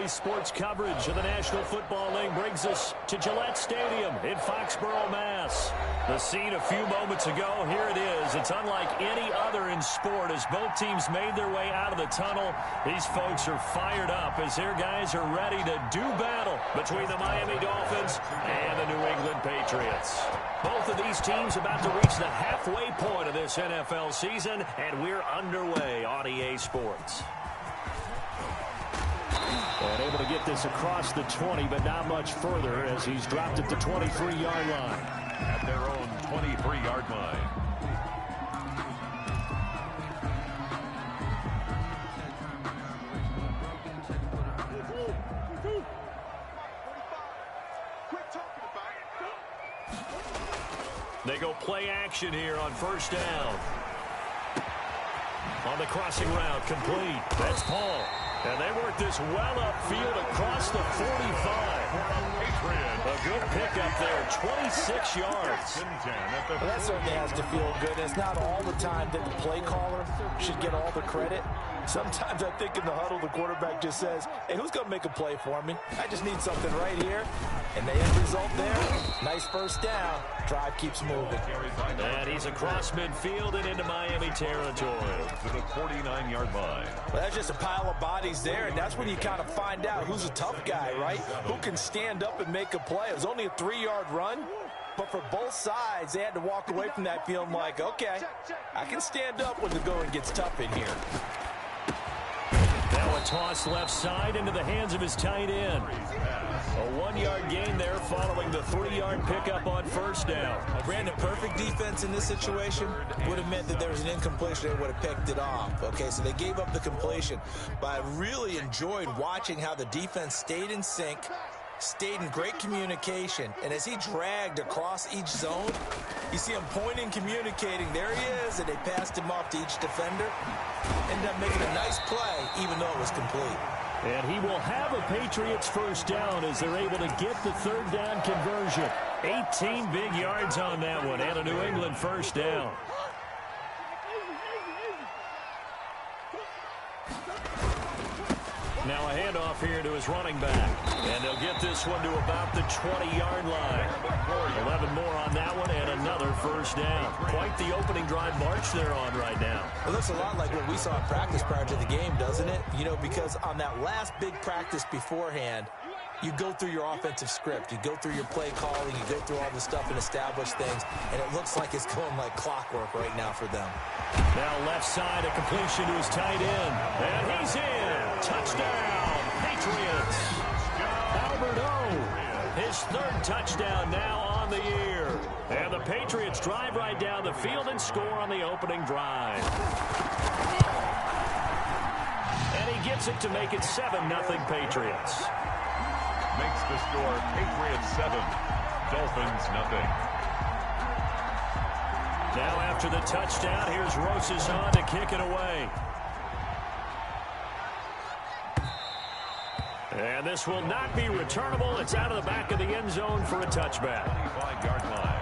Today's sports coverage of the National Football League brings us to Gillette Stadium in Foxborough, Mass. The scene a few moments ago, here it is. It's unlike any other in sport as both teams made their way out of the tunnel. These folks are fired up as their guys are ready to do battle between the Miami Dolphins and the New England Patriots. Both of these teams about to reach the halfway point of this NFL season, and we're underway on EA Sports. And able to get this across the 20, but not much further as he's dropped at the 23-yard line. At their own 23-yard line. They go play action here on first down. On the crossing route, complete. That's Paul. And they work this well upfield across the 45. A good pickup there, 26 yards. Well, that certainly has to feel good. It's not all the time that the play caller should get all the credit. Sometimes I think in the huddle, the quarterback just says, hey, who's going to make a play for me? I just need something right here. And the end result there, nice first down. Drive keeps moving. And he's across midfield and into Miami territory. To the 49-yard line. Well, that's just a pile of bodies there, and that's when you kind of find out who's a tough guy, right? Who can stand up and make a play. It was only a 3-yard run, but for both sides, they had to walk away from that feeling like, okay, I can stand up when the going gets tough in here. Now a toss left side into the hands of his tight end. A 1-yard gain there following the 3-yard pickup on first down. Brandon, perfect defense in this situation would have meant that there was an incompletion. They would have picked it off. Okay, so they gave up the completion. But I really enjoyed watching how the defense stayed in sync, stayed in great communication, and as he dragged across each zone, you see him pointing, communicating. There he is, and they passed him off to each defender. Ended up making a nice play, even though it was complete. And he will have a Patriots first down as they're able to get the third down conversion. 18 big yards on that one, and a New England first down. Now a handoff here to his running back. And they'll get this one to about the 20-yard line. 11 more on that one and another first down. Quite the opening drive march they're on right now. It looks a lot like what we saw in practice prior to the game, doesn't it? You know, because on that last big practice beforehand, you go through your offensive script. You go through your play calling. You go through all the stuff and establish things. And it looks like it's going like clockwork right now for them. Now left side, a completion to his tight end. And he's in. Touchdown, Patriots. Albert O, his third touchdown now on the year. And the Patriots drive right down the field and score on the opening drive. And he gets it to make it 7-0 Patriots. Makes the score Patriots 7, Dolphins 0. Now after the touchdown, here's Rosas on to kick it away. And this will not be returnable. It's out of the back of the end zone for a touchback. 25-yard line.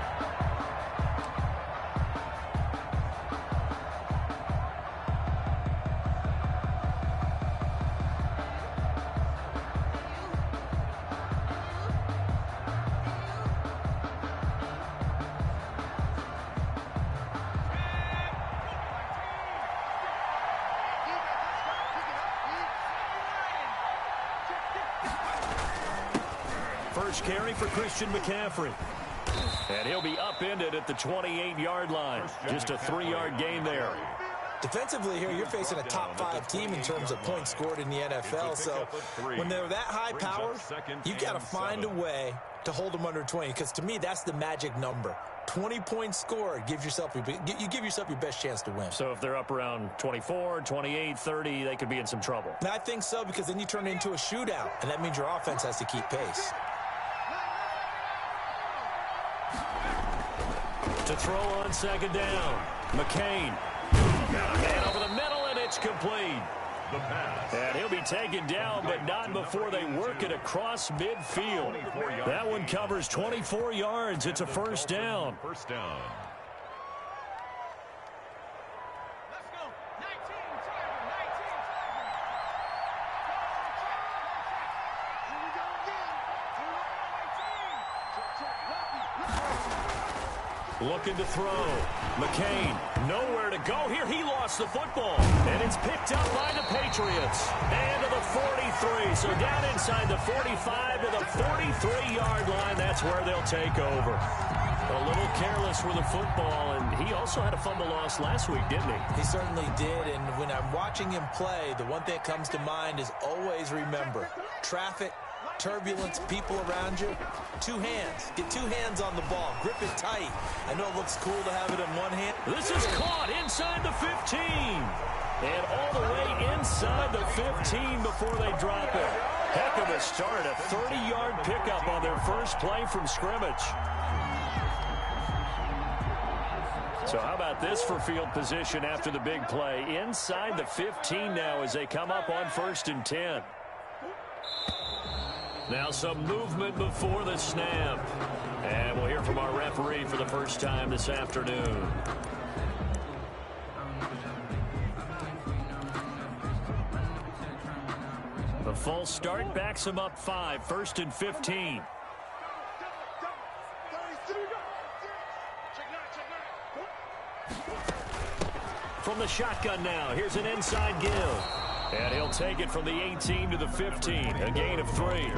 First carry for Christian McCaffrey. And he'll be upended at the 28-yard line. Just a 3-yard gain there. Defensively here, you're facing a top-5 team in terms of points scored in the NFL. So when they're that high power, you got to find a way to hold them under 20. Because to me, that's the magic number. 20 points scored, you give yourself your best chance to win. So if they're up around 24, 28, 30, they could be in some trouble. And I think so, because then you turn it into a shootout, and that means your offense has to keep pace. To throw on second down, McCain. Got a man over the middle, and it's complete. The pass. And he'll be taken down, but not before they work it across midfield. That one covers 24 yards. It's a first down. First down. Looking to throw. McCain, nowhere to go here. He lost the football. And it's picked up by the Patriots. And to the 43. So down inside the 45 to the 43-yard line. That's where they'll take over. A little careless with the football, and he also had a fumble loss last week, didn't he? He certainly did, and when I'm watching him play, the one thing that comes to mind is always remember, traffic, turbulence, people around you, two hands. Get two hands on the ball. Grip it tight. I know it looks cool to have it in one hand. This is caught inside the 15. And all the way inside the 15 before they drop it. Heck of a start. A 30-yard pickup on their first play from scrimmage. So how about this for field position after the big play? Inside the 15 now as they come up on 1st and 10. Now some movement before the snap. And we'll hear from our referee for the first time this afternoon. The false start backs him up 5, 1st and 15. From the shotgun now, here's an inside give. And he'll take it from the 18 to the 15, a gain of 3.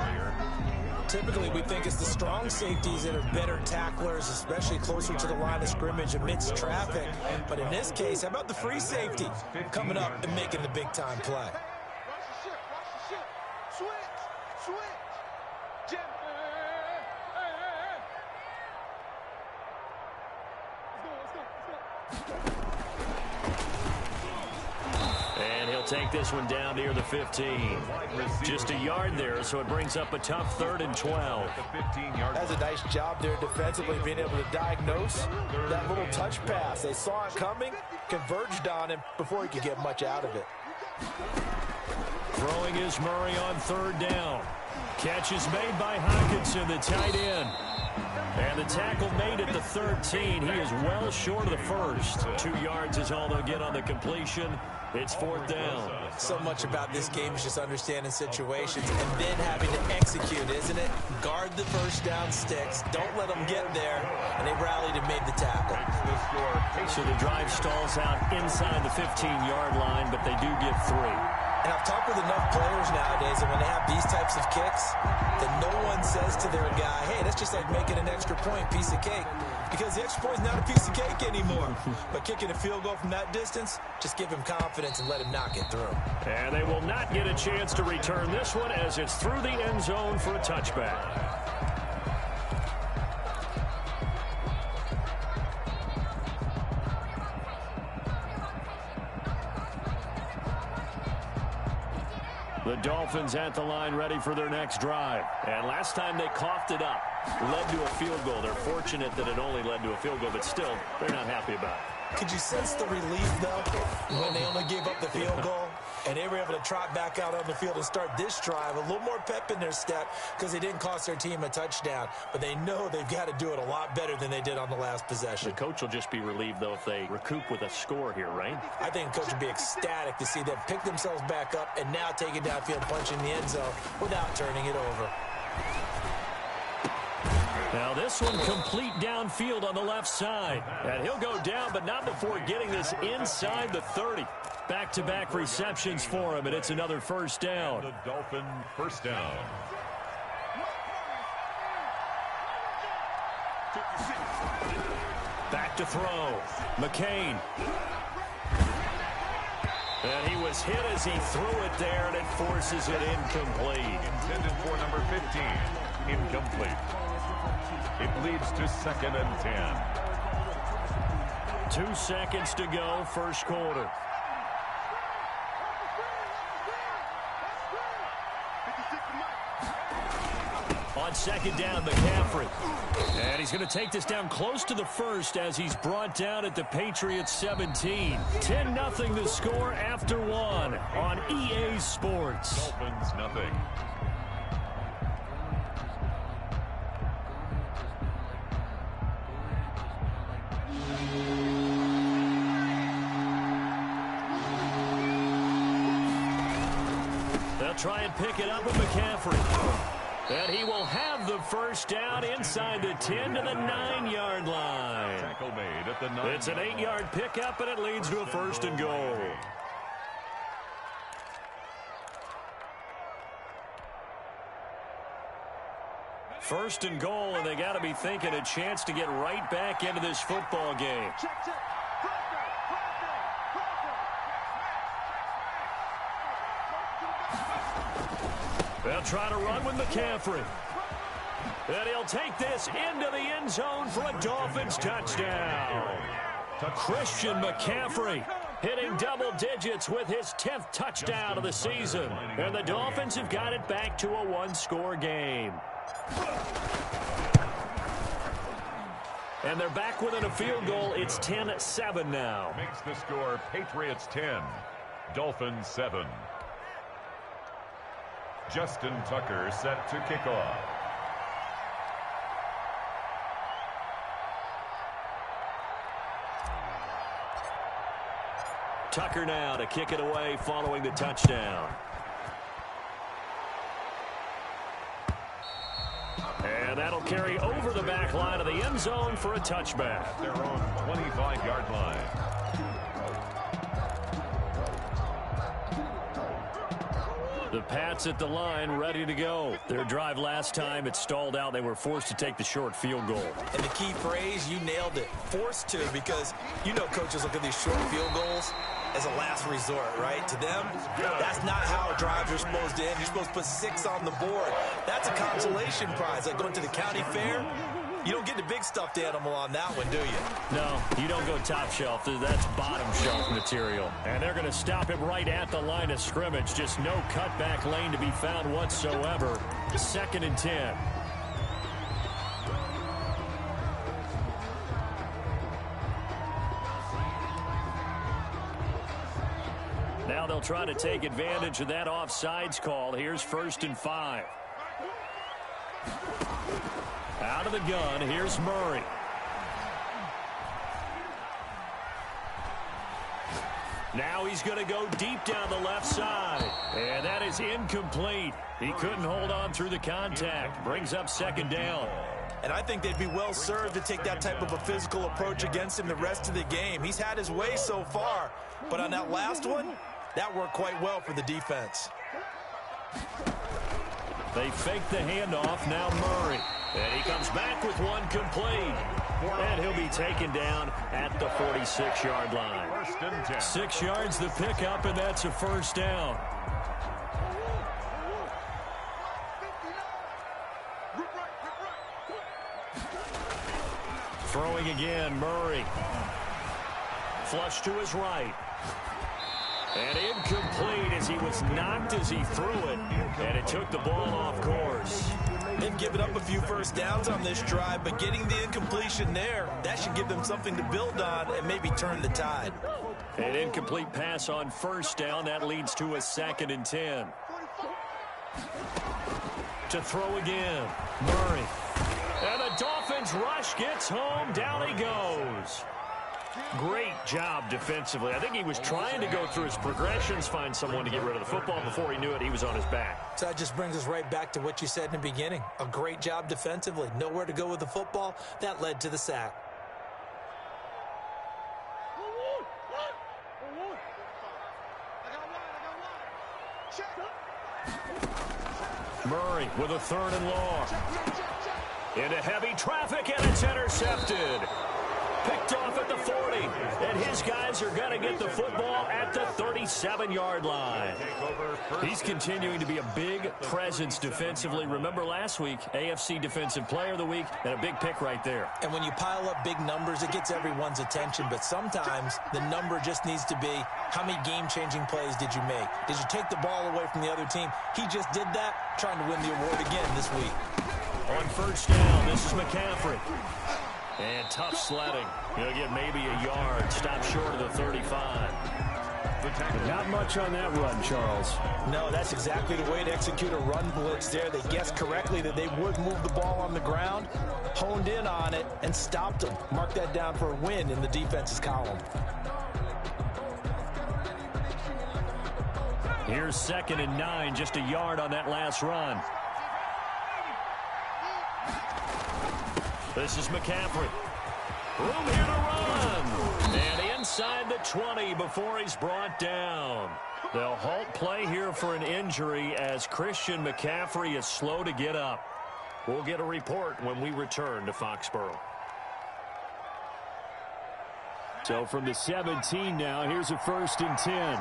Typically, we think it's the strong safeties that are better tacklers, especially closer to the line of scrimmage amidst traffic. But in this case, how about the free safety coming up and making the big-time play? Take this one down near the 15. Just a yard there, so it brings up a tough 3rd and 12. That's a nice job there defensively, being able to diagnose that little touch pass. They saw it coming, converged on him before he could get much out of it. Throwing is Murray on 3rd down. Catch is made by Hockenson, the tight end. And the tackle made at the 13. He is well short of the first. 2 yards is all they'll get on the completion. It's 4th down. So much about this game is just understanding situations and then having to execute, isn't it? Guard the first down sticks. Don't let them get there. And they rallied and made the tackle. So the drive stalls out inside the 15-yard line, but they do get 3. And I've talked with enough players nowadays, and when they have these types of kicks, that no one says to their guy, hey, that's just like making an extra point, piece of cake. Because the extra point is not a piece of cake anymore. But kicking a field goal from that distance, just give him confidence and let him knock it through. And they will not get a chance to return this one as it's through the end zone for a touchback. The Dolphins at the line ready for their next drive. And last time they coughed it up, led to a field goal. They're fortunate that it only led to a field goal, but still, they're not happy about it. Could you sense the relief, though, when they only gave up the field goal? And they were able to trot back out on the field and start this drive. A little more pep in their step because they didn't cost their team a touchdown. But they know they've got to do it a lot better than they did on the last possession. The coach will just be relieved, though, if they recoup with a score here, right? I think the coach would be ecstatic to see them pick themselves back up and now take it downfield, punching the end zone without turning it over. Now this one complete downfield on the left side. And he'll go down, but not before getting this inside the 30. Back-to-back receptions for him, and it's another first down. The Dolphin first down. Back to throw. McCain. And he was hit as he threw it there, and it forces it incomplete. Intended for number 15. Incomplete. It leads to 2nd and 10. 2 seconds to go, first quarter. On 2nd down, McCaffrey. And he's going to take this down close to the first as he's brought down at the Patriots 17. 10-0 the score after 1 on EA Sports. Dolphins nothing. They'll try and pick it up with McCaffrey. And he will have the first down inside the 10 to the 9-yard line. Tackle made at the 9. It's an 8-yard pickup, and it leads to a first and goal. First and goal, and they got to be thinking a chance to get right back into this football game. They'll try to run with McCaffrey. And he'll take this into the end zone for a Dolphins touchdown. Christian McCaffrey hitting double digits with his 10th touchdown of the season. And the Dolphins have got it back to a one-score game. And they're back within a field goal. It's 10-7 now. Makes the score Patriots 10, Dolphins 7. Justin Tucker set to kick off. Tucker now to kick it away following the touchdown. And that'll carry over the back line of the end zone for a touchback. At their own 25-yard line. The Pats at the line, ready to go. Their drive last time, it stalled out. They were forced to take the short field goal. And the key phrase, you nailed it, forced to, because you know coaches look at these short field goals as a last resort, right? To them, that's not how drives are supposed to end. You're supposed to put 6 on the board. That's a consolation prize. Like going to the county fair, you don't get the big stuffed animal on that one, do you? No, you don't go top shelf. That's bottom shelf material. And they're going to stop him right at the line of scrimmage. Just no cutback lane to be found whatsoever. 2nd and 10. Now they'll try to take advantage of that offsides call. Here's 1st and 5. Out of the gun, here's Murray. Now he's going to go deep down the left side. And that is incomplete. He couldn't hold on through the contact. Brings up 2nd down. And I think they'd be well served to take that type of a physical approach against him the rest of the game. He's had his way so far. But on that last one, that worked quite well for the defense. They fake the handoff. Now Murray. And he comes back with one complete. And he'll be taken down at the 46-yard line. 1st and 10. 6 yards the pickup, and that's a 1st down. Throwing again, Murray. Flush to his right. And incomplete as he was knocked as he threw it. And it took the ball off course. They've given up a few first downs on this drive, but getting the incompletion there, that should give them something to build on and maybe turn the tide. An incomplete pass on 1st down. That leads to a 2nd and 10. To throw again, Murray. And the Dolphins rush gets home. Down he goes. Great job defensively. I think he was trying to go through his progressions, find someone to get rid of the football. Before he knew it, he was on his back. So that just brings us right back to what you said in the beginning. A great job defensively. Nowhere to go with the football. That led to the sack. Murray with a 3rd and long. Into heavy traffic, and it's intercepted. Picked off at the 40, and his guys are going to get the football at the 37-yard line. He's continuing to be a big presence defensively. Remember last week, AFC Defensive Player of the Week, and a big pick right there. And when you pile up big numbers, it gets everyone's attention, but sometimes the number just needs to be, how many game-changing plays did you make? Did you take the ball away from the other team? He just did that, trying to win the award again this week. On 1st down, this is McCaffrey. And tough sledding. He'll get maybe a yard. Stop short of the 35. Not much on that run, Charles. No, that's exactly the way to execute a run blitz there. They guessed correctly that they would move the ball on the ground, honed in on it, and stopped them. Mark that down for a win in the defense's column. Here's 2nd and 9, just a yard on that last run. This is McCaffrey. Room here to run. And inside the 20 before he's brought down. They'll halt play here for an injury as Christian McCaffrey is slow to get up. We'll get a report when we return to Foxborough. So from the 17 now, here's a 1st and 10.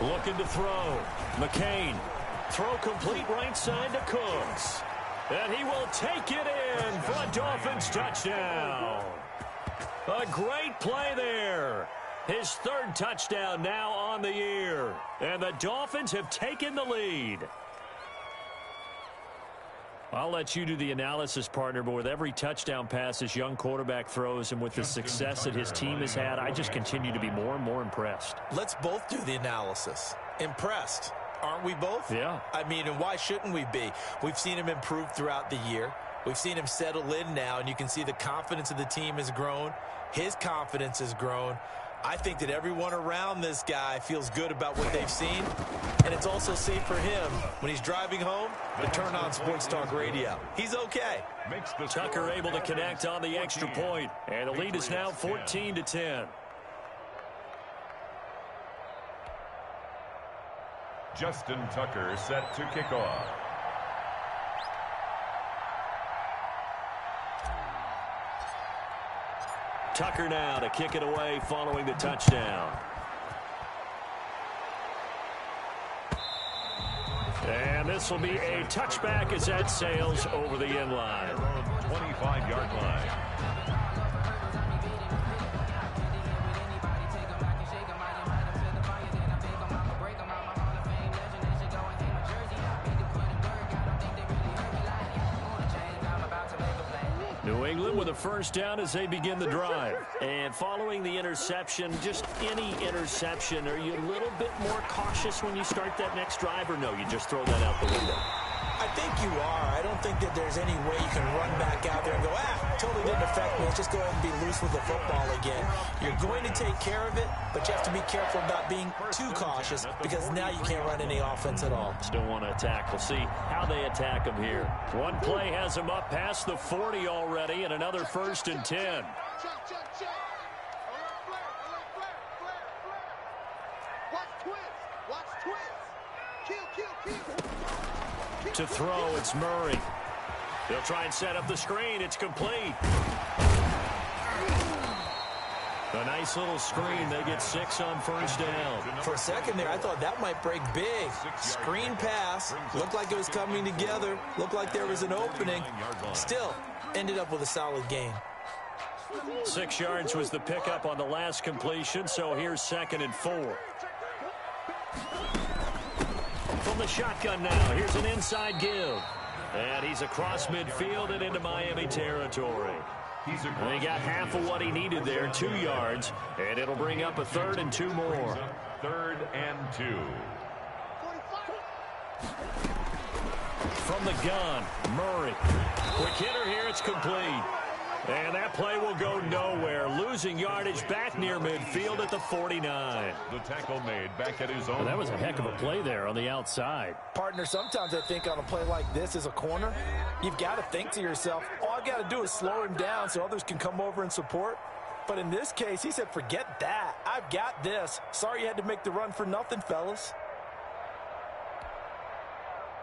Looking to throw. McCain. Throw complete right side to Cooks. And he will take it in for a Dolphins touchdown. A great play there. His 3rd touchdown now on the year. And the Dolphins have taken the lead. I'll let you do the analysis, partner, but with every touchdown pass this young quarterback throws and with the success that his team has had, I just continue to be more and more impressed. Let's both do the analysis. Impressed. Aren't we both? Yeah. I mean, and why shouldn't we be? We've seen him improve throughout the year. We've seen him settle in now, and you can see the confidence of the team has grown. His confidence has grown. I think that everyone around this guy feels good about what they've seen, and it's also safe for him when he's driving home to turn on Sports Talk Radio. He's okay. Tucker able to connect on the extra point, and the lead is now 14-10. Justin Tucker set to kick off. Tucker now to kick it away following the touchdown. And this will be a touchback as that sails over the end line. 25-yard line. New England with a 1st down as they begin the drive. And following the interception, just any interception, are you a little bit more cautious when you start that next drive, or no, you just throw that out the window? I think you are. I don't think that there's any way you can run back out there and go, totally didn't affect me. Let's just go ahead and be loose with the football again. You're going to take care of it, but you have to be careful about being too cautious because now you can't run any offense at all. Still want to attack. We'll see how they attack them here. One play has them up past the 40 already, and another 1st and 10. To throw, it's Murray. They'll try and set up the screen. It's complete. A nice little screen. They get 6 on 1st down. For a second there, I thought that might break big. Screen pass. Looked like it was coming together. Looked like there was an opening. Still, ended up with a solid gain. 6 yards was the pickup on the last completion, so here's 2nd and 4. From the shotgun now, here's an inside give. And he's across midfield and into Miami territory. And he got half of what he needed there, 2 yards, and it'll bring up a 3rd and 2 more. 3rd and 2. From the gun, Murray. Quick hitter here, it's complete. And that play will go nowhere. Losing yardage back near midfield at the 49. The tackle made back at his own. Well, that was a heck of a play there on the outside. Partner, sometimes I think on a play like this as a corner, you've got to think to yourself, all I got to do is slow him down so others can come over and support. But in this case, he said, forget that. I've got this. Sorry you had to make the run for nothing, fellas.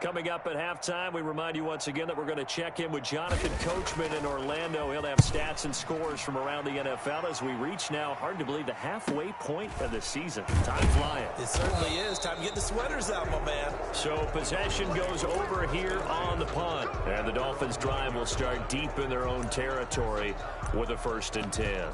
Coming up at halftime, we remind you once again that we're going to check in with Jonathan Coachman in Orlando. He'll have stats and scores from around the NFL as we reach now, hard to believe, the halfway point of the season. Time flying. It certainly is. Time to get the sweaters out, my man. So possession goes over here on the punt. And the Dolphins drive will start deep in their own territory with a 1st and 10.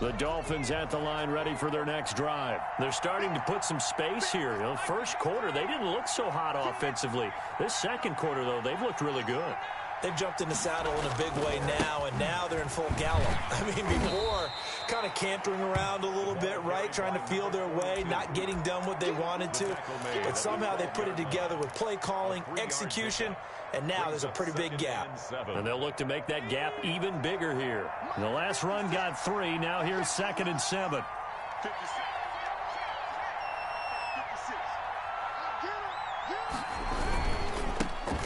The Dolphins at the line ready for their next drive. They're starting to put some space here. You know, first quarter, they didn't look so hot offensively. This second quarter, though, they've looked really good. They've jumped in the saddle in a big way now, and now they're in full gallop. I mean, before kind of cantering around a little bit, right? Trying to feel their way, not getting done what they wanted to. But somehow they put it together with play calling, execution, and now there's a pretty big gap. And they'll look to make that gap even bigger here. The last run got 3. Now here's 2nd and 7.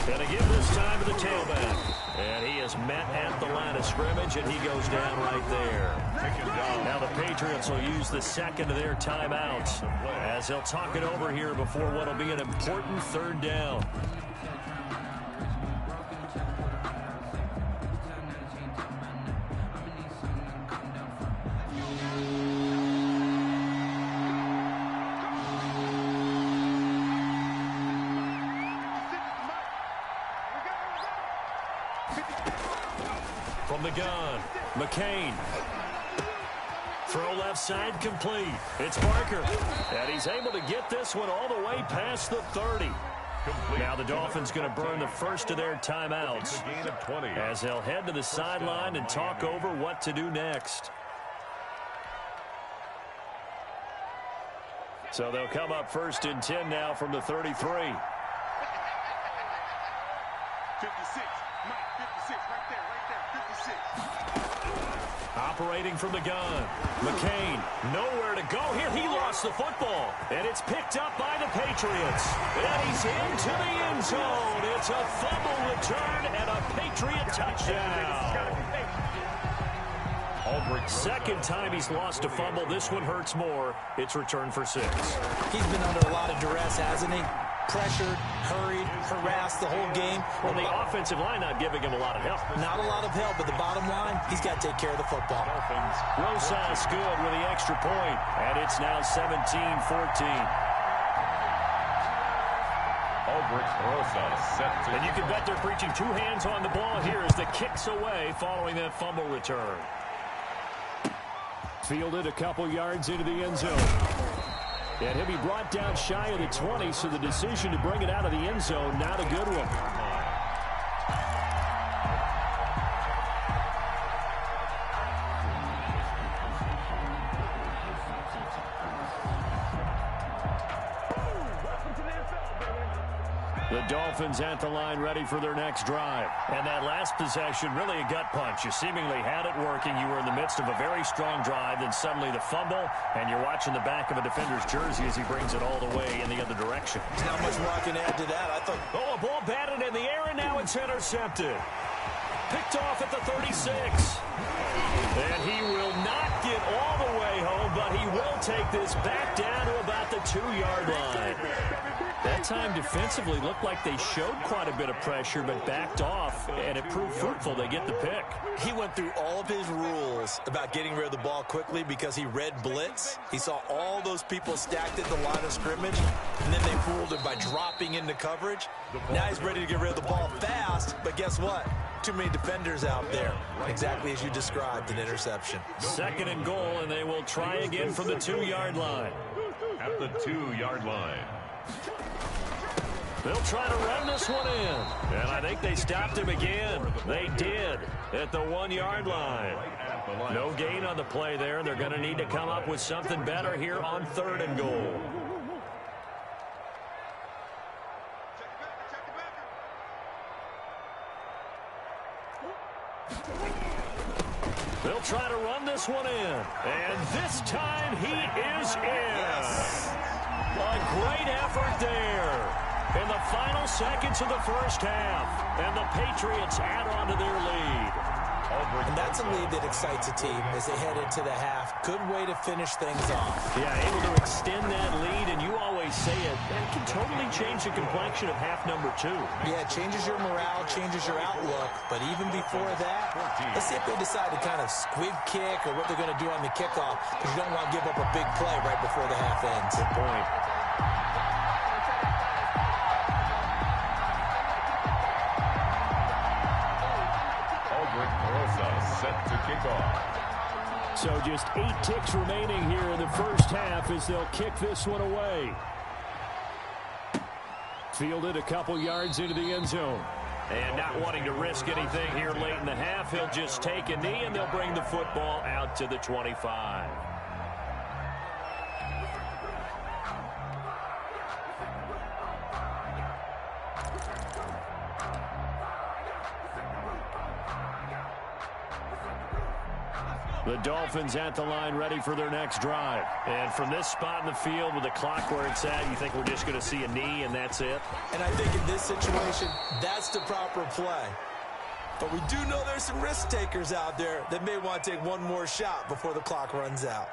Gonna give this time to the tailback. And he is met at the line of scrimmage, and he goes down right there. Now the Patriots will use the second of their timeouts as they'll talk it over here before what will be an important 3rd down. From the gun, McCain. Throw left side complete. It's Barker. And he's able to get this one all the way past the 30. Now the Dolphins going to burn the first of their timeouts as they'll head to the sideline and talk over what to do next. So they'll come up 1st and 10 now from the 33. 56. Mike, 56, right there, 56. Operating from the gun. McCain, nowhere to go here. He lost the football. And it's picked up by the Patriots. And he's into the end zone. It's a fumble return and a Patriot touchdown. Second time he's lost a fumble. This one hurts more. It's returned for 6. He's been under a lot of duress, hasn't he? Pressured, hurried, harassed the whole game. Well, the offensive line not giving him a lot of help. Not a lot of help, but the bottom line, he's got to take care of the football. Rosas good with the extra point, and it's now 17-14. And you can bet they're preaching 2 hands on the ball here as the kick's away following that fumble return. Fielded a couple yards into the end zone. And he'll be brought down shy of the 20, so the decision to bring it out of the end zone, not a good one. The Dolphins at the line ready for their next drive. And that last possession, really a gut punch. You seemingly had it working. You were in the midst of a very strong drive. Then suddenly the fumble, and you're watching the back of a defender's jersey as he brings it all the way in the other direction. There's not much more I can add to that. I thought, a ball batted in the air, and now it's intercepted. Picked off at the 36. And he will not get all the way home, but he will take this back down to about the 2-yard line. That time defensively looked like they showed quite a bit of pressure but backed off, and it proved fruitful. They get the pick. He went through all of his rules about getting rid of the ball quickly because he read blitz. He saw all those people stacked at the line of scrimmage, and then they fooled him by dropping into coverage. Now he's ready to get rid of the ball fast, but guess what? Too many defenders out there. Exactly as you described, an interception. 2nd and goal, and they will try again from the 2-yard line. At the 2-yard line. They'll try to run this one in. And I think they stopped him again. They did at the 1-yard line. No gain on the play there. They're going to need to come up with something better here on 3rd and goal. They'll try to run this one in. And this time he is in. Yes. A great effort there in the final seconds of the first half. And the Patriots add on to their lead. And that's a lead that excites a team as they head into the half. Good way to finish things off. Yeah, able to extend that lead, and you always say it, that can totally change the complexion of half number 2. Yeah, it changes your morale, changes your outlook. But even before that, let's see if they decide to kind of squib kick or what they're going to do on the kickoff, because you don't want to give up a big play right before the half ends. Good point. Set to kick off. So just 8 ticks remaining here in the first half as they'll kick this one away. Fielded a couple yards into the end zone. And not wanting to risk anything here late in the half, he'll just take a knee, and they'll bring the football out to the 25. The Dolphins at the line, ready for their next drive. And from this spot in the field with the clock where it's at, you think we're just going to see a knee and that's it? And I think in this situation, that's the proper play. But we do know there's some risk takers out there that may want to take one more shot before the clock runs out.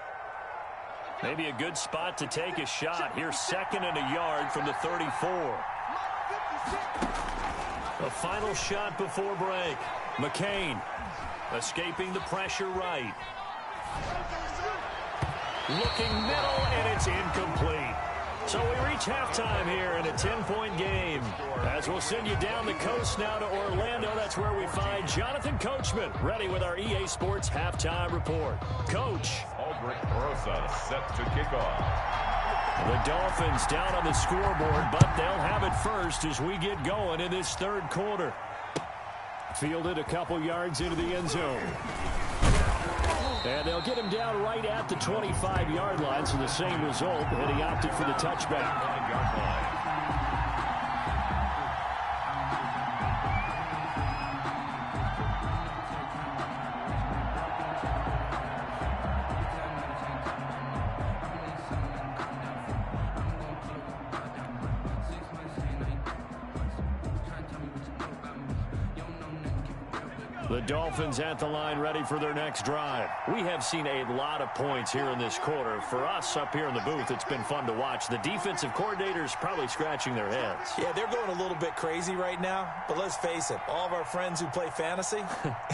Maybe a good spot to take a shot. Here's 2nd and a yard from the 34. The final shot before break. McCain escaping the pressure right. Looking middle, and it's incomplete. So we reach halftime here in a 10-point game. As we'll send you down the coast now to Orlando, that's where we find Jonathan Coachman, ready with our EA Sports Halftime Report. Coach. Aldrich Rosa set to kick off. The Dolphins down on the scoreboard, but they'll have it first as we get going in this third quarter. Fielded a couple yards into the end zone. And they'll get him down right at the 25-yard line, so the same result, and he opted for the touchback. The Dolphins at the line, ready for their next drive. We have seen a lot of points here in this quarter. For us up here in the booth, it's been fun to watch. The defensive coordinators probably scratching their heads. Yeah, they're going a little bit crazy right now. But let's face it, all of our friends who play fantasy,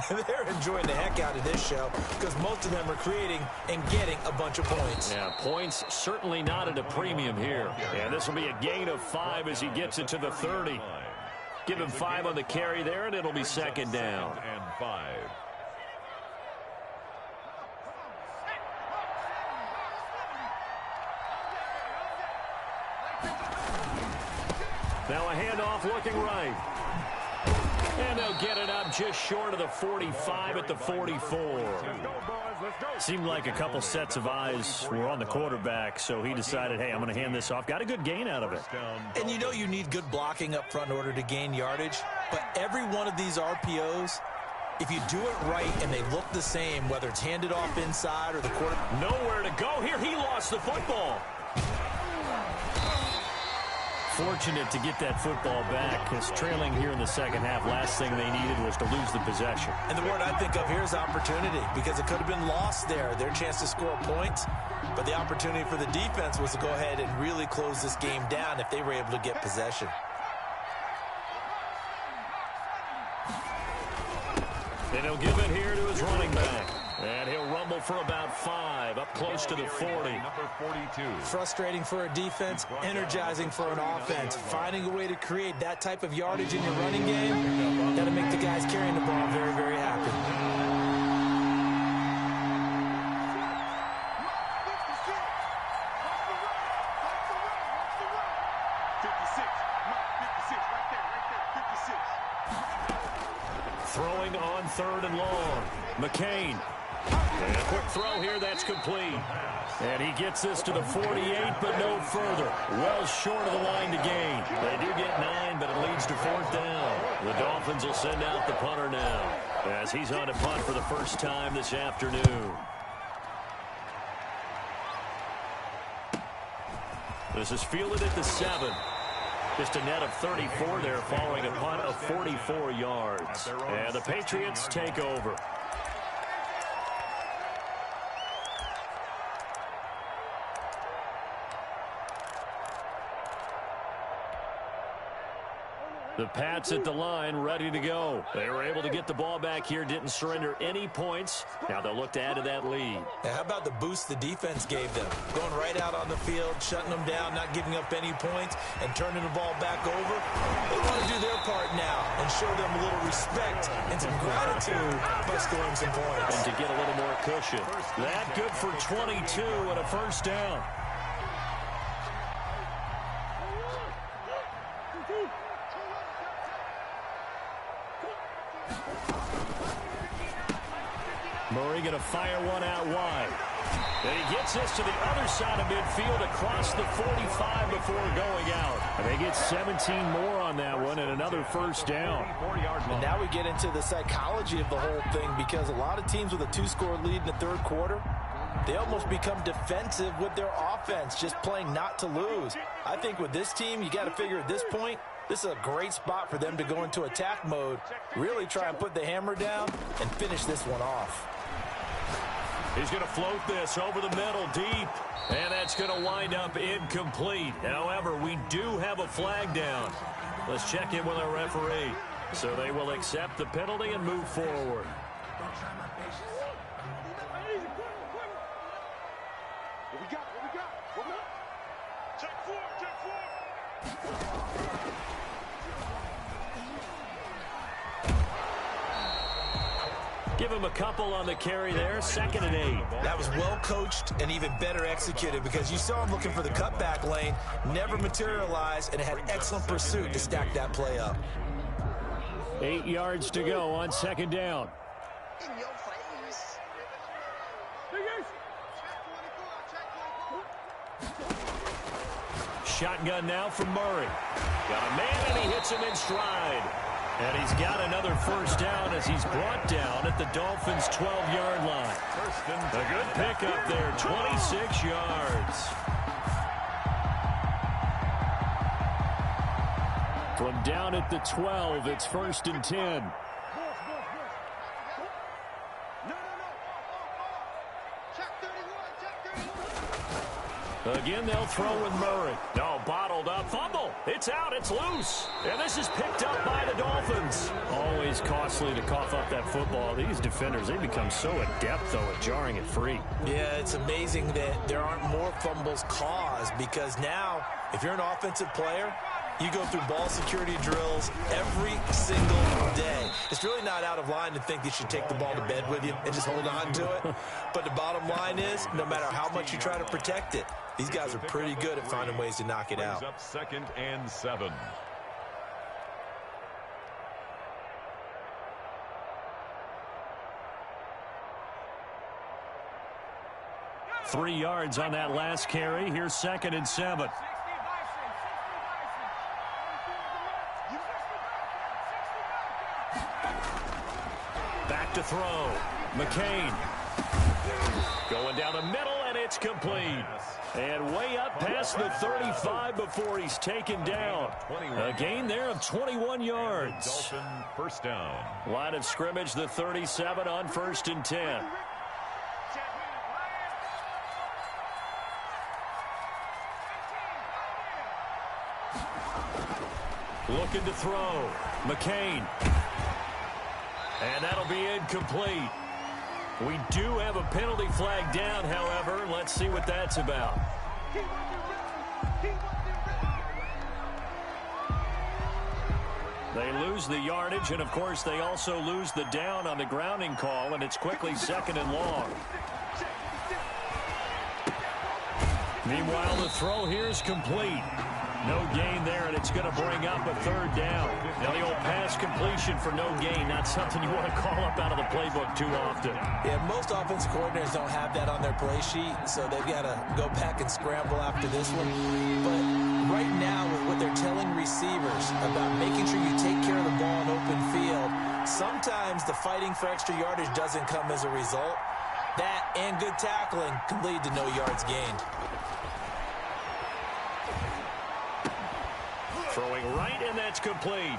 they're enjoying the heck out of this show because most of them are creating and getting a bunch of points. Yeah, points certainly not at a premium here. And this will be a gain of 5 as he gets it to the 30. Give him 5 on the carry there, and it'll be 2nd down. And 5. Now a handoff looking right. And they'll get it up just short of the 45 at the 44. Seemed like a couple sets of eyes were on the quarterback, so he decided, hey, I'm going to hand this off. Got a good gain out of it. And you know you need good blocking up front in order to gain yardage, but every one of these RPOs, if you do it right and they look the same, whether it's handed off inside or the quarter. Nowhere to go here. He lost the football. Fortunate to get that football back, because trailing here in the second half, last thing they needed was to lose the possession. And the word I think of here is opportunity, because it could have been lost there, their chance to score points. But the opportunity for the defense was to go ahead and really close this game down if they were able to get possession. And he'll give it here to his running back. And he'll rumble for about 5, up close to the 40. Number 42. Frustrating for a defense, energizing for an offense. Finding a way to create that type of yardage in your running game, got to make the guys carrying the ball very, very happy. Throwing on 3rd and long. McCain. And a quick throw here, that's complete. And he gets this to the 48, but no further. Well short of the line to gain. They do get 9, but it leads to 4th down. The Dolphins will send out the punter now, as he's on a punt for the first time this afternoon. This is fielded at the 7. Just a net of 34 there following a punt of 44 yards. And the Patriots take over. The Pats at the line, ready to go. They were able to get the ball back here, didn't surrender any points. Now they'll look to add to that lead. Now, how about the boost the defense gave them? Going right out on the field, shutting them down, not giving up any points, and turning the ball back over. They want to do their part now and show them a little respect and some gratitude by scoring some points. And to get a little more cushion. That good for 22 and a first down. going to fire one out wide. And he gets this to the other side of midfield across the 45 before going out. And they get 17 more on that one and another first down. And now we get into the psychology of the whole thing, because a lot of teams with a 2-score lead in the third quarter, they almost become defensive with their offense, just playing not to lose. I think with this team, you got to figure at this point, this is a great spot for them to go into attack mode, really try and put the hammer down and finish this one off. He's going to float this over the middle deep, and that's going to wind up incomplete. However, we do have a flag down. Let's check in with our referee. So they will accept the penalty and move forward. What we got? What we got? What we got? Check four, check four. Give him a couple on the carry there. 2nd and 8. That was well coached and even better executed, because you saw him looking for the cutback lane, never materialized, and had excellent pursuit to stack that play up. 8 yards to go on 2nd down. In your face. Shotgun now from Murray. Got a man, and he hits him in stride. And he's got another first down as he's brought down at the Dolphins' 12-yard line. A good pickup there, 26 yards. From down at the 12, it's 1st and 10. Again, they'll throw with Murray. No, bottled up. Fumble. It's out. It's loose. And this is picked up by the Dolphins. Always costly to cough up that football. These defenders, they become so adept, though, at jarring it free. Yeah, it's amazing that there aren't more fumbles caused, because now, if you're an offensive player, you go through ball security drills every single day. It's really not out of line to think you should take the ball to bed with you and just hold on to it. But the bottom line is, no matter how much you try to protect it, these guys are pretty good at finding ways to knock it out. Up 2nd and 7. Three yards on that last carry. Here's 2nd and 7. Back to throw. McCain. Going down the middle, and it's complete. And way up past the 35 before he's taken down. A gain there of 21 yards. Dolphin first down. Line of scrimmage, the 37 on 1st and 10. Looking to throw. McCain. And that'll be incomplete. We do have a penalty flag down, however. Let's see what that's about. They lose the yardage, and, of course, they also lose the down on the grounding call, and it's quickly 2nd and long. Meanwhile, the throw here is complete. No gain there, and it's going to bring up a 3rd down. Now, the old pass completion for no gain, not something you want to call up out of the playbook too often. Yeah, most offensive coordinators don't have that on their play sheet, so they've got to go back and scramble after this one. But right now, with what they're telling receivers about making sure you take care of the ball in open field, sometimes the fighting for extra yardage doesn't come as a result. That and good tackling can lead to no yards gained. Throwing right, and that's complete.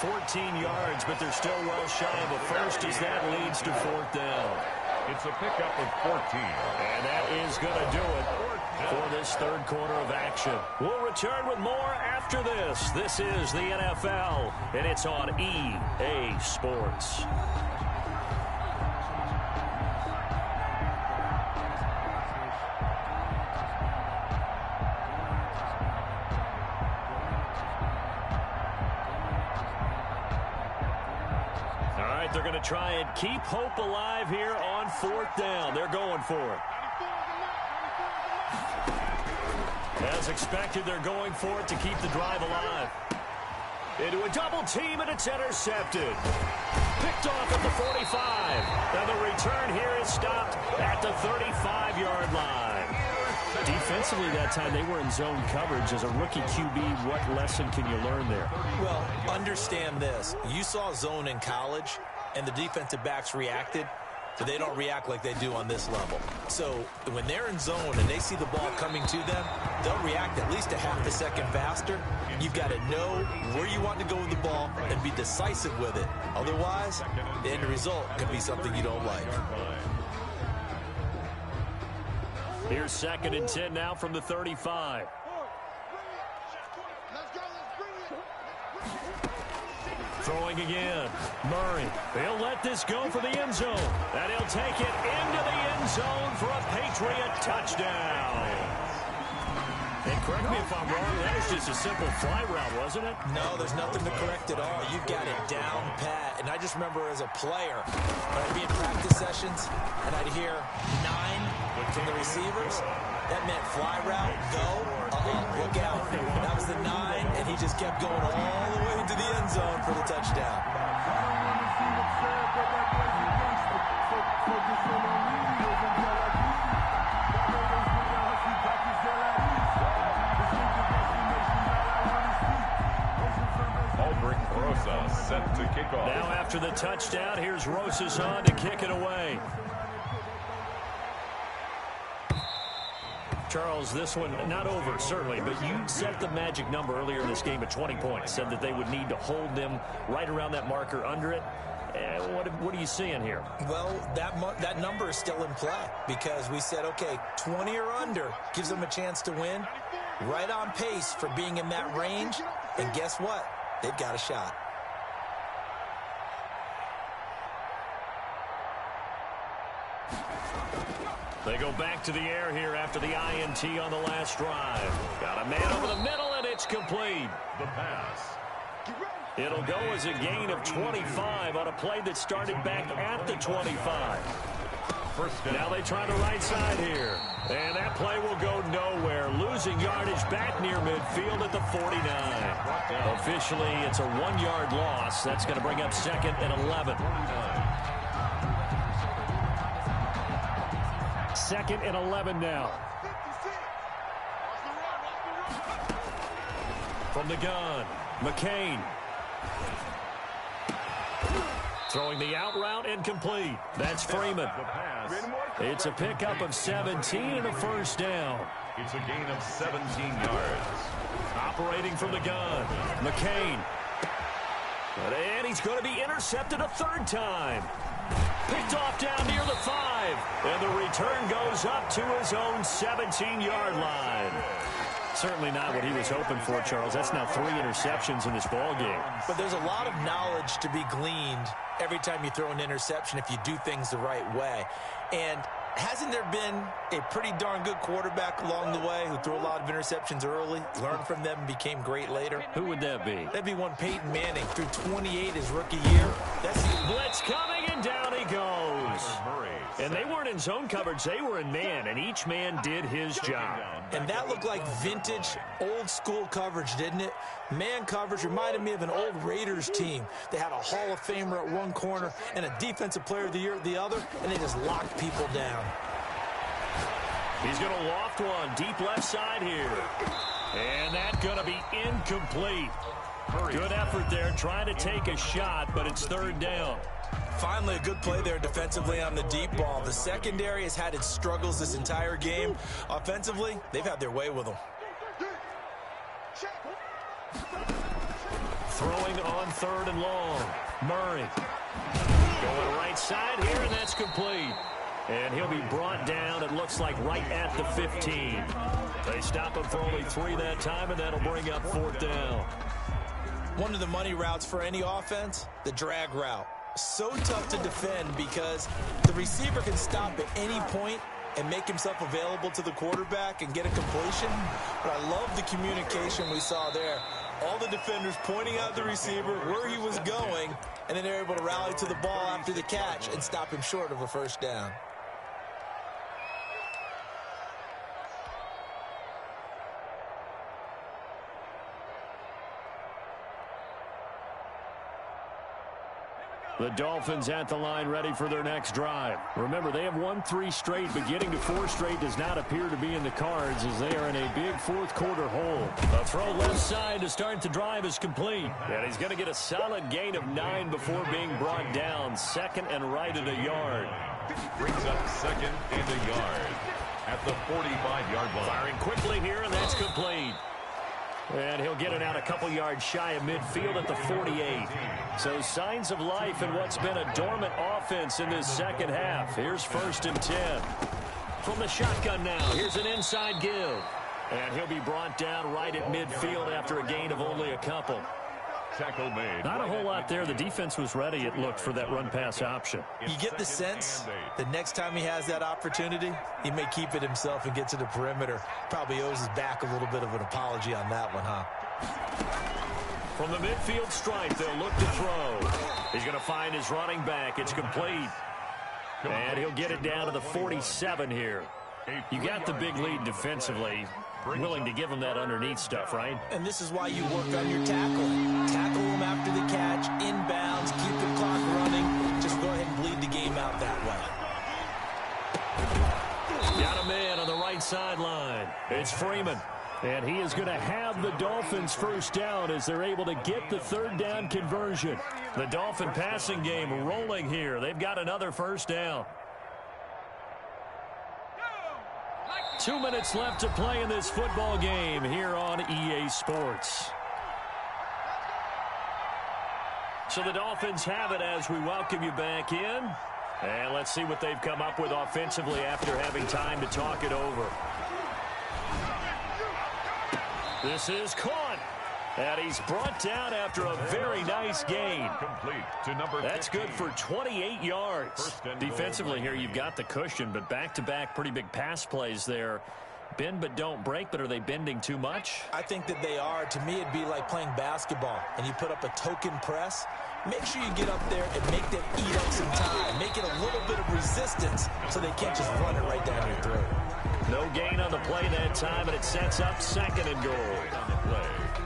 14 yards, but they're still well shy of a first as that leads to 4th down. It's a pickup of 14. And that is going to do it for this 3rd quarter of action. We'll return with more after this. This is the NFL, and it's on EA Sports. They're going to try and keep hope alive here on 4th down. They're going for it. As expected, they're going for it to keep the drive alive. Into a double team, and it's intercepted. Picked off at the 45. And the return here is stopped at the 35-yard line. Defensively that time, they were in zone coverage. As a rookie QB, what lesson can you learn there? Well, understand this. You saw zone in college, and the defensive backs reacted, but they don't react like they do on this level. So when they're in zone and they see the ball coming to them, they'll react at least a half a second faster. You've got to know where you want to go with the ball and be decisive with it. Otherwise, the end result could be something you don't like. Here's 2nd and 10 now from the 35. Throwing again. Murray. He'll let this go for the end zone. And he'll take it into the end zone for a Patriot touchdown. And correct me if I'm wrong, that was just a simple fly route, wasn't it? No, there's nothing to correct at all. You've got it down pat. And I just remember as a player, when I'd be in practice sessions, and I'd hear 9 from the receivers, that meant fly route, go, look out. That was the 9, and he just kept going all the way into the end zone for the touchdown. Set to kick off. Now after the touchdown, here's Rosas on to kick it away. Charles, this one not over, certainly, but you set the magic number earlier in this game at 20 points. Said that they would need to hold them right around that marker under it. What are you seeing here? Well, that number is still in play because we said, okay, 20 or under gives them a chance to win. Right on pace for being in that range. And guess what? They've got a shot. They go back to the air here after the INT on the last drive. Got a man over the middle, and it's complete. The pass. It'll go as a gain of 25 on a play that started back at the 25. Now they try the right side here. And that play will go nowhere. Losing yardage back near midfield at the 49. Officially, it's a 1-yard loss. That's going to bring up 2nd and 11. 2nd and 11 now. From the gun, McCain. Throwing the out route incomplete. That's Freeman. It's a pickup of 17 and a first down. It's a gain of 17 yards. Operating from the gun, McCain. And he's going to be intercepted a 3rd time. Picked off down near the 5. And the return goes up to his own 17-yard line. Certainly not what he was hoping for, Charles. That's now 3 interceptions in this ball game. But there's a lot of knowledge to be gleaned every time you throw an interception if you do things the right way. And hasn't there been a pretty darn good quarterback along the way who threw a lot of interceptions early, learned from them, and became great later? Who would that be? That'd be one Peyton Manning, threw 28 his rookie year. That's blitz coming, and down he goes. And they weren't in zone coverage. They were in man, and each man did his job. And that looked like vintage, old-school coverage, didn't it? Man coverage reminded me of an old Raiders team. They had a Hall of Famer at one corner and a Defensive Player of the Year at the other, and they just locked people down. He's going to loft one deep left side here. And that's going to be incomplete. Good effort there, trying to take a shot, but it's 3rd down. Finally, a good play there defensively on the deep ball. The secondary has had its struggles this entire game. Offensively, they've had their way with them. Throwing on 3rd and long. Murray. Going right side here, and that's complete. And he'll be brought down, it looks like, right at the 15. They stop him for only 3 that time, and that'll bring up 4th down. One of the money routes for any offense, the drag route. So tough to defend because the receiver can stop at any point and make himself available to the quarterback and get a completion. But I love the communication we saw there. All the defenders pointing out the receiver, where he was going, and then they're able to rally to the ball after the catch and stop him short of a 1st down. The Dolphins at the line ready for their next drive. Remember, they have won 3 straight, but getting to 4 straight does not appear to be in the cards as they are in a big fourth-quarter hole. A throw left side to start the drive is complete. And he's going to get a solid gain of 9 before being brought down. Second and right at a yard. Brings up second and a yard at the 45-yard line. Firing quickly here, and that's complete. And he'll get it out a couple yards shy of midfield at the 48. So signs of life in what's been a dormant offense in this second half. Here's 1st and 10. From the shotgun now, here's an inside give. And he'll be brought down right at midfield after a gain of only a couple. Tackle made. Not a whole lot there. The defense was ready, it looked, for that run-pass option. You get the sense the next time he has that opportunity, he may keep it himself and get to the perimeter. Probably owes his back a little bit of an apology on that one, huh? From the midfield stripe, they'll look to throw. He's going to find his running back. It's complete. And he'll get it down to the 47 here. You got the big lead defensively. Willing to give him that underneath stuff, right? And this is why you work on your tackling. Tackle him after the catch, inbounds, keep the clock running. Just go ahead and bleed the game out that way. Got a man on the right sideline. It's Freeman. And he is going to have the Dolphins first down as they're able to get the 3rd down conversion. The Dolphin passing game rolling here. They've got another first down. 2 minutes left to play in this football game here on EA Sports. So the Dolphins have it as we welcome you back in. And let's see what they've come up with offensively after having time to talk it over. This is caught. And he's brought down after a very nice gain. Complete to number 15. That's good for 28 yards. Defensively here, you've got the cushion, but back-to-back pretty big pass plays there. Bend but don't break, but are they bending too much? I think that they are. To me, it'd be like playing basketball, and you put up a token press. Make sure you get up there and make them eat up some time. Make it a little bit of resistance so they can't just run it right down your throat. No gain on the play that time, and it sets up 2nd and goal.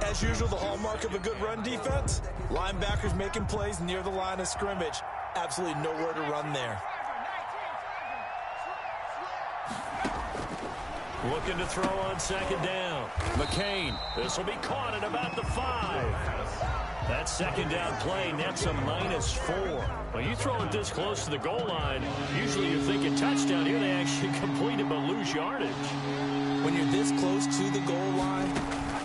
As usual, the hallmark of a good run defense, linebackers making plays near the line of scrimmage. Absolutely nowhere to run there. Looking to throw on 2nd down. McCain. This will be caught at about the 5. That 2nd down play nets a -4. When you throw it this close to the goal line, usually you're thinking touchdown. Here they actually complete it but lose yardage. When you're this close to the goal line,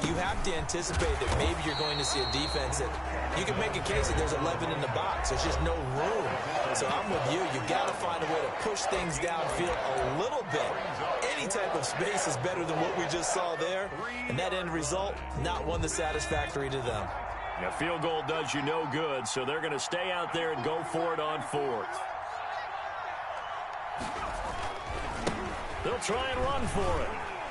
you have to anticipate that maybe you're going to see a defense that you can make a case that there's 11 in the box. There's just no room. So I'm with you. You've got to find a way to push things downfield a little bit. Any type of space is better than what we just saw there. And that end result, not one that's satisfactory to them. A field goal does you no good, so they're going to stay out there and go for it on 4th. They'll try and run for it.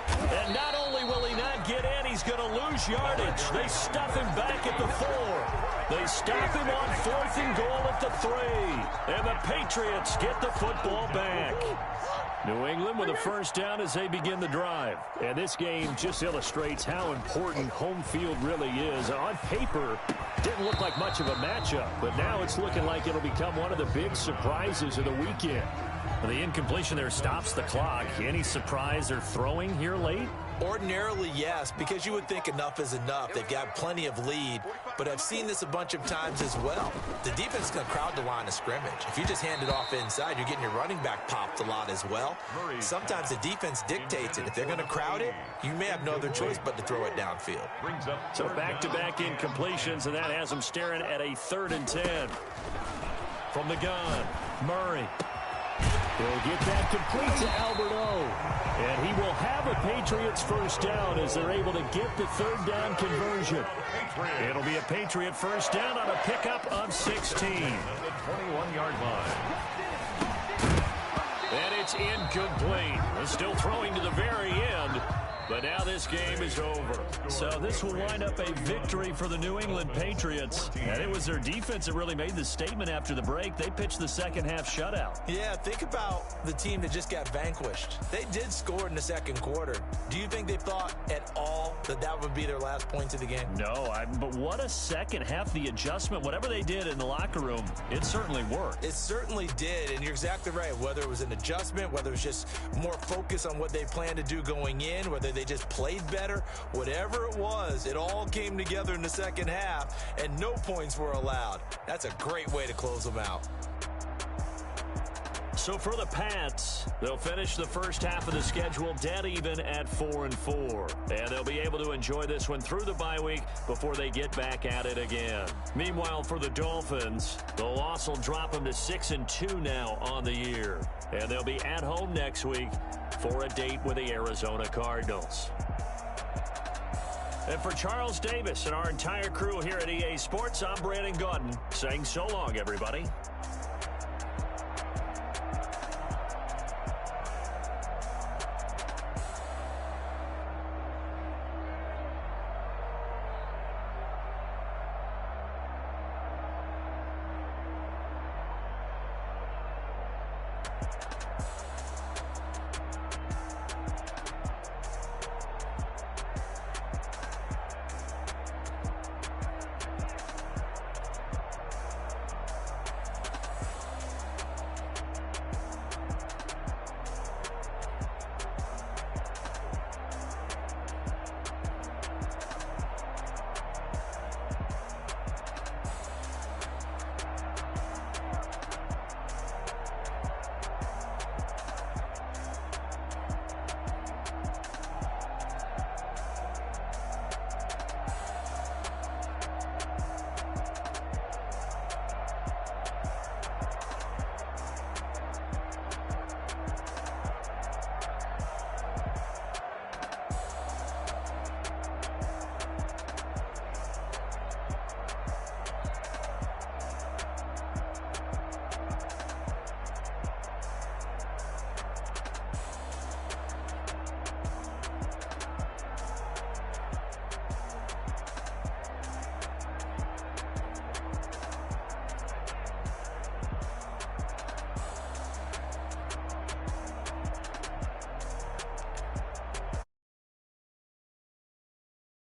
And not only will he not get in, he's going to lose yardage. They stuff him back at the 4. They stop him on 4th and goal at the 3. And the Patriots get the football back. New England with a first down as they begin the drive. And this game just illustrates how important home field really is. On paper, didn't look like much of a matchup, but now it's looking like it'll become one of the big surprises of the weekend. The incompletion there stops the clock. Any surprise they're throwing here late? Ordinarily, yes, because you would think enough is enough. They've got plenty of lead, but I've seen this a bunch of times as well. The defense is going to crowd the line of scrimmage. If you just hand it off inside, you're getting your running back popped a lot as well. Sometimes the defense dictates it. If they're going to crowd it, you may have no other choice but to throw it downfield. So back-to-back incompletions, and that has them staring at a 3rd and 10. From the gun, Murray. He'll get that complete to Albert O. And he will have a Patriots first down as they're able to get the 3rd down conversion. It'll be a Patriot first down on a pickup of 16. The 21-yard line. And it's incomplete. Still throwing to the very end. But now this game is over. So this will wind up a victory for the New England Patriots. And it was their defense that really made the statement after the break. They pitched the second half shutout. Yeah, think about the team that just got vanquished. They did score in the second quarter. Do you think they thought at all that that would be their last points of the game? No, but what a second half. The adjustment, whatever they did in the locker room, it certainly worked. It certainly did, and you're exactly right. Whether it was an adjustment, whether it was just more focus on what they planned to do going in, whether they just played better, whatever it was, it all came together in the second half, and no points were allowed. That's a great way to close them out. So for the Pats, they'll finish the first half of the schedule dead even at 4-4. And they'll be able to enjoy this one through the bye week before they get back at it again. Meanwhile, for the Dolphins, the loss will drop them to 6-2 now on the year. And they'll be at home next week for a date with the Arizona Cardinals. And for Charles Davis and our entire crew here at EA Sports, I'm Brandon Gaudin saying so long, everybody.